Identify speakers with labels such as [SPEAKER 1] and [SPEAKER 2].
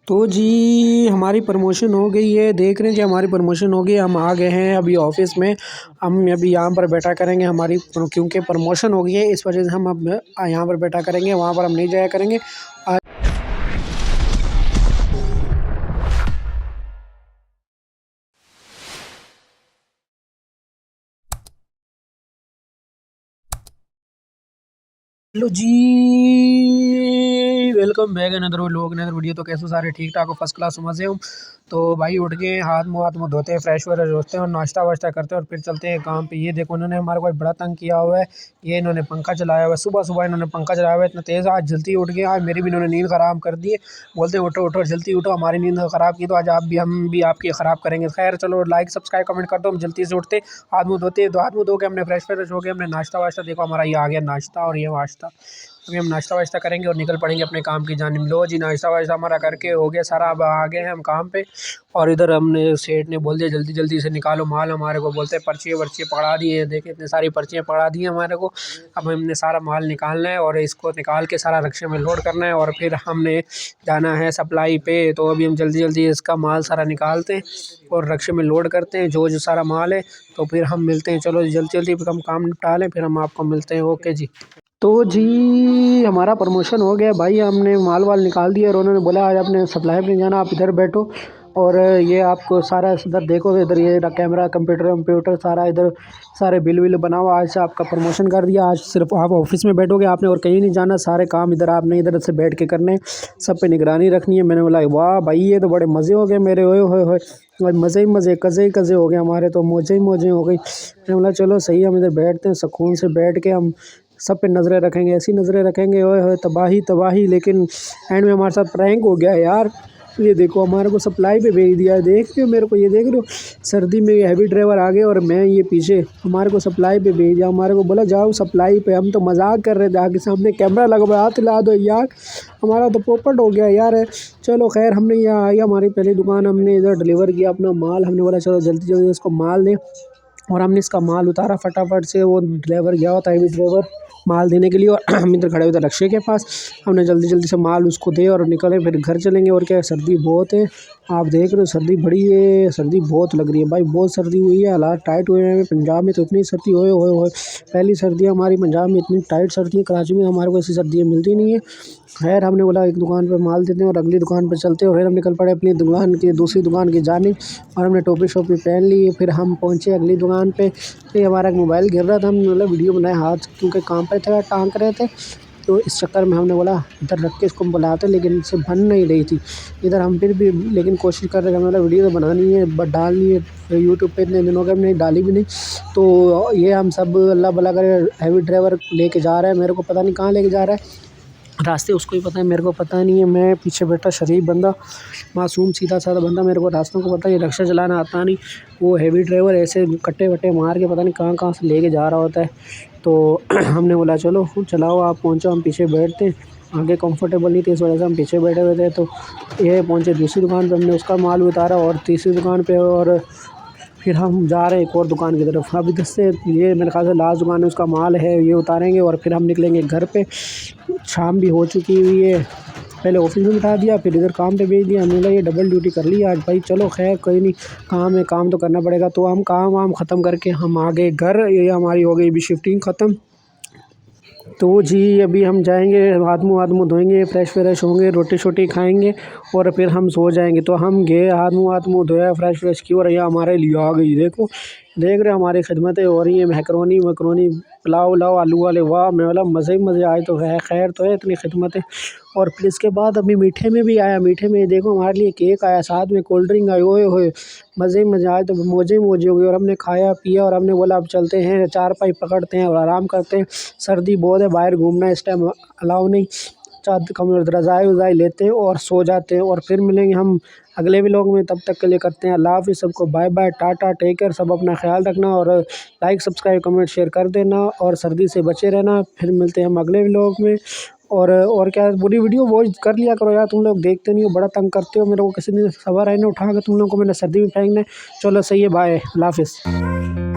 [SPEAKER 1] तो जी हमारी प्रमोशन हो गई है। देख रहे हैं कि हमारी प्रमोशन हो गई। हम आ गए हैं अभी ऑफिस में। हम अभी यहाँ पर बैठा करेंगे हमारी क्योंकि प्रमोशन हो गई है, इस वजह से हम अब यहाँ पर बैठा करेंगे, वहाँ पर हम नहीं जाया करेंगे। हेलो जी, वेलकम बैक अनदर लोग अनदर वीडियो। तो कैसे सारे ठीक ठाक हो, फर्स्ट क्लास समझे हो। तो भाई उठ के हाथ मुँह धोते हैं, फ्रेश वगैरह होते हैं और नाश्ता वाश्ता करते हैं और फिर चलते हैं काम पे। ये देखो इन्होंने हमारे को बड़ा तंग किया हुआ है। ये इन्होंने पंखा चलाया हुआ है, सुबह सुबह इन्होंने पंखा चलाया हुआ है इतना तेज़। आज जल्दी उठ गए, आज मेरी भी इन्होंने नींद ख़राब कर दी है। बोलते उठो उठो जल्दी उठो, हमारी नींद ख़राब की तो आज हम भी आपकी ख़राब करेंगे। खैर चलो, लाइक सब्सक्राइब कमेंट कर दो। हम जल्दी से उठते, हाथ मुँह धोते, तो हाथ मुँह धो के हमने फ्रेश फ्रेश हो गए, हमने नाश्ता वाश्ता, देखो हमारा ये आ गया नाश्ता और ये वाश्ता। अभी हम नाश्ता वाश्ता करेंगे और निकल पड़ेंगे अपने काम की जानिब। लो जी, नाश्ता वाश्ता हमारा करके हो गया सारा, अब आ गए हैं हम काम पे। और इधर हमने सेठ ने बोल दिया जल्दी जल्दी से निकालो माल। हमारे को बोलते हैं पर्चियाँ वर्चियाँ पकड़ा दी है, देखिए इतने सारी पर्चियाँ पकड़ा दी हैं हमारे को। अब हमने सारा माल निकालना है और इसको निकाल के सारा रिक्शे में लोड करना है और फिर हमने जाना है सप्लाई पे। तो अभी हम जल्दी जल्दी इसका माल सारा निकालते हैं और रिक्शे में लोड करते हैं जो जो सारा माल है। तो फिर हम मिलते हैं, चलो जल्दी जल्दी हम काम निपटा लें, फिर हम आपको मिलते हैं। ओके जी। तो जी हमारा प्रमोशन हो गया भाई, हमने माल वाल निकाल दिया और उन्होंने बोला आज आपने सप्लाई पे नहीं जाना, आप इधर बैठो। और ये आपको सारा इधर देखो, इधर ये कैमरा कंप्यूटर सारा इधर सारे बिल विल बना हुआ। आज से आपका प्रमोशन कर दिया, आज सिर्फ आप ऑफिस में बैठोगे, आपने और कहीं नहीं जाना। सारे काम इधर आपने इधर से बैठ के करने, सब पे निगरानी रखनी है। मैंने बोला वाह भाई ये तो बड़े मज़े हो गए मेरे, ओए होए होए, मज़े ही मज़े, कज़े ही कज़े हो गए हमारे, तो मौजे ही मौजे हो गई। मैंने बोला चलो सही, हम इधर बैठते हैं सुकून से, बैठ के हम सब पे नज़रें रखेंगे, ऐसी नज़रें रखेंगे, ओए होए तबाही तबाही। लेकिन एंड में हमारे साथ प्रैंक हो गया यार। ये देखो हमारे को सप्लाई पे भेज दिया है, देख रहे हो मेरे को, ये देख रहे हो सर्दी में हैवी ड्राइवर आ गए और मैं ये पीछे, हमारे को सप्लाई पे भेज दिया। हमारे को बोला जाओ सप्लाई पे, हम तो मजाक कर रहे थे, आगे सामने कैमरा लगा, हाथ हिला दो यार, हमारा तो पोपट हो गया यार। चलो खैर, हमने यहाँ आई हमारी पहली दुकान, हमने इधर डिलीवर किया अपना माल। हमने बोला चलो जल्दी जल्दी इसको माल दें और हमने इसका माल उतारा फटाफट से। वो ड्राइवर गया होता है, ड्राइवर माल देने के लिए, और हम इधर खड़े हुए थे रिक्शे के पास। हमने जल्दी जल्दी से माल उसको दे और निकले, फिर घर चलेंगे। और क्या, सर्दी बहुत है, आप देख रहे हो सर्दी बड़ी है, सर्दी बहुत लग रही है भाई, बहुत सर्दी हुई है, हालात टाइट हुए हैं। पंजाब में तो इतनी सर्दी होए पहली सर्दी हमारी पंजाब में, इतनी टाइट सर्दी है। कराची में हमारे को ऐसी सर्दियाँ मिलती नहीं है। खैर हमने बोला एक दुकान पर माल देते हैं और अगली दुकान पर चलते हैं, और फिर हम निकल पड़े अपनी दुकान की दूसरी दुकान की जानिब। और हमने टोपी शोपी पहन ली, फिर हम पहुँचे अगली दुकान पे। तो हमारा एक मोबाइल गिर रहा था, हमने बोला वीडियो बनाए, हाथ क्योंकि काम पे थे, टांग रहे थे, तो इस चक्कर में हमने बोला इधर रख के इसको बुलाते, लेकिन इससे बन नहीं रही थी इधर। हम फिर भी लेकिन कोशिश कर रहे थे, हमने बोला वीडियो तो बनानी है बट डालनी है यूट्यूब पे, इतने दिनों के हमने डाली भी नहीं। तो ये हम सब अल्लाह भला करे, हैवी ड्राइवर लेके जा रहा है, मेरे को पता नहीं कहाँ लेके जा रहा है, रास्ते उसको ही पता है, मेरे को पता नहीं है। मैं पीछे बैठा शरीफ बंदा, मासूम सीधा साधा बंदा, मेरे को रास्तों को पता है। ये रिक्शा चलाना आता नहीं, वो हैवी ड्राइवर ऐसे कट्टे वट्टे मार के पता नहीं कहाँ कहाँ से लेके जा रहा होता है। तो हमने बोला चलो चलाओ, आप पहुँचो, हम पीछे बैठते हैं। आगे कंफर्टेबल नहीं थी, इस वजह से हम पीछे बैठे हुए थे। तो ये पहुँचे दूसरी दुकान पे, हमने उसका माल उतारा और तीसरी दुकान पे, और फिर हम जा रहे हैं एक और दुकान की तरफ। अब इधर से ये मेरे ख्याल से लास्ट दुकान है, उसका माल है, ये उतारेंगे और फिर हम निकलेंगे घर पे। शाम भी हो चुकी हुई है, पहले ऑफिस में बिठा दिया, फिर इधर काम पे भेज दिया। हमने बोला ये डबल ड्यूटी कर ली आज भाई, चलो खैर कोई नहीं, काम है, काम तो करना पड़ेगा। तो हम काम वाम ख़त्म करके हम आ गए घर। ये हमारी हो गई अभी शिफ्टिंग ख़त्म। तो जी अभी हम जाएंगे, हाथ मुँह धोएंगे, फ्रेश व्रेश होंगे, रोटी शोटी खाएंगे और फिर हम सो जाएंगे। तो हम गए, हाथ मुँह धोया, फ्रेश व्रेश की, और यहाँ हमारे लिए आ गई, देखो देख रहे हो हमारी खिदमतें हो रही हैं, मैकरोनी मकरोनी, पुलाव उलाव, आलू वाले, वाह मैं बोला मज़े ही मज़े आए। तो है खैर, तो है इतनी खिदमतें। और फिर इसके बाद अभी मीठे में भी आया, मीठे में देखो हमारे लिए केक आया, साथ में कोल्ड ड्रिंक आई, ओए होए मज़े ही मज़े आए। तो मौजे ही मौजे हो गई और हमने खाया पिया और हमने बोला अब चलते हैं, चारपाई पकड़ते हैं और आराम करते हैं। सर्दी बहुत है, बाहर घूमना इस टाइम अलाउ नहीं। चादर कमर रज़ाई वज़ाई लेते हैं और सो जाते हैं। और फिर मिलेंगे हम अगले व्लॉग में, तब तक के लिए करते हैं अल्लाह हाफ़िज़, सबको bye bye, tata, take care, सब अपना ख्याल रखना और लाइक सब्सक्राइब कमेंट शेयर कर देना और सर्दी से बचे रहना। फिर मिलते हैं हम अगले व्लॉग में। और क्या, बुरी वीडियो वॉच कर लिया करो यार, तुम लोग देखते नहीं हो, बड़ा तंग करते हो मेरे को, किसी दिन सवार आए ना उठा कर तुम लोगों को मैंने सर्दी में फेंकना है। चलो सही है, बाय, अल्लाह हाफ़िज़।